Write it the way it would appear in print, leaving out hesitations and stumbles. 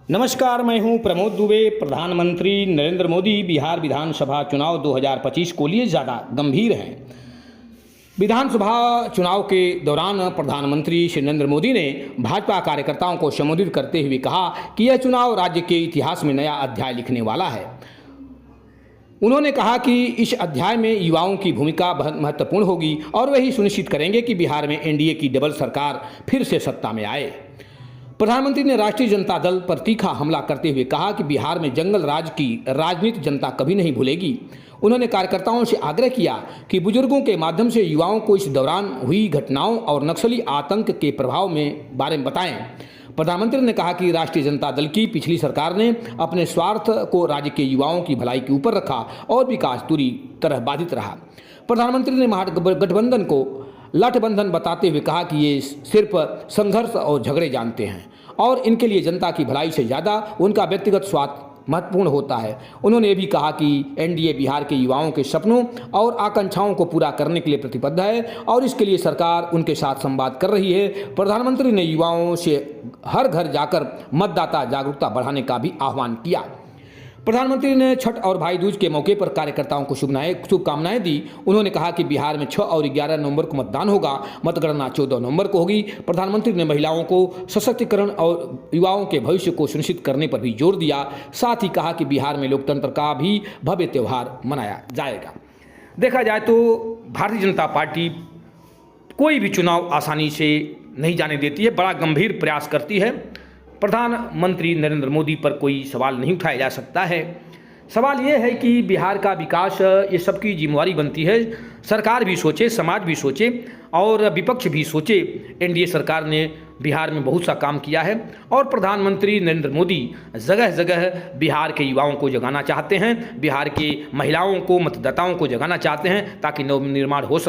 नमस्कार, मैं हूं प्रमोद दुबे। प्रधानमंत्री नरेंद्र मोदी बिहार विधानसभा चुनाव 2025 को लिए ज़्यादा गंभीर हैं। विधानसभा चुनाव के दौरान प्रधानमंत्री श्री नरेंद्र मोदी ने भाजपा कार्यकर्ताओं को संबोधित करते हुए कहा कि यह चुनाव राज्य के इतिहास में नया अध्याय लिखने वाला है। उन्होंने कहा कि इस अध्याय में युवाओं की भूमिका बहुत महत्वपूर्ण होगी और वही सुनिश्चित करेंगे कि बिहार में एनडीए की डबल सरकार फिर से सत्ता में आए। प्रधानमंत्री ने राष्ट्रीय जनता दल पर तीखा हमला करते हुए कहा कि बिहार में जंगल राज की राजनीति जनता कभी नहीं भूलेगी। उन्होंने कार्यकर्ताओं से आग्रह किया कि बुजुर्गों के माध्यम से युवाओं को इस दौरान हुई घटनाओं और नक्सली आतंक के प्रभाव में बारे में बताएं। प्रधानमंत्री ने कहा कि राष्ट्रीय जनता दल की पिछली सरकार ने अपने स्वार्थ को राज्य के युवाओं की भलाई के ऊपर रखा और विकास पूरी तरह बाधित रहा। प्रधानमंत्री ने महागठबंधन को लठबंधन बताते हुए कहा कि ये सिर्फ संघर्ष और झगड़े जानते हैं और इनके लिए जनता की भलाई से ज़्यादा उनका व्यक्तिगत स्वार्थ महत्वपूर्ण होता है। उन्होंने ये भी कहा कि एनडीए बिहार के युवाओं के सपनों और आकांक्षाओं को पूरा करने के लिए प्रतिबद्ध है और इसके लिए सरकार उनके साथ संवाद कर रही है। प्रधानमंत्री ने युवाओं से हर घर जाकर मतदाता जागरूकता बढ़ाने का भी आह्वान किया। प्रधानमंत्री ने छठ और भाई दूज के मौके पर कार्यकर्ताओं को शुभकामनाएं दी। उन्होंने कहा कि बिहार में 6 और 11 नवंबर को मतदान होगा, मतगणना 14 नवंबर को होगी। प्रधानमंत्री ने महिलाओं को सशक्तिकरण और युवाओं के भविष्य को सुनिश्चित करने पर भी जोर दिया। साथ ही कहा कि बिहार में लोकतंत्र का भी भव्य त्यौहार मनाया जाएगा। देखा जाए तो भारतीय जनता पार्टी कोई भी चुनाव आसानी से नहीं जाने देती है, बड़ा गंभीर प्रयास करती है। प्रधानमंत्री नरेंद्र मोदी पर कोई सवाल नहीं उठाया जा सकता है। सवाल ये है कि बिहार का विकास ये सबकी जिम्मेवारी बनती है। सरकार भी सोचे, समाज भी सोचे और विपक्ष भी सोचे। एनडीए सरकार ने बिहार में बहुत सा काम किया है और प्रधानमंत्री नरेंद्र मोदी जगह जगह बिहार के युवाओं को जगाना चाहते हैं, बिहार के महिलाओं को, मतदाताओं को जगाना चाहते हैं ताकि नवनिर्माण हो सके।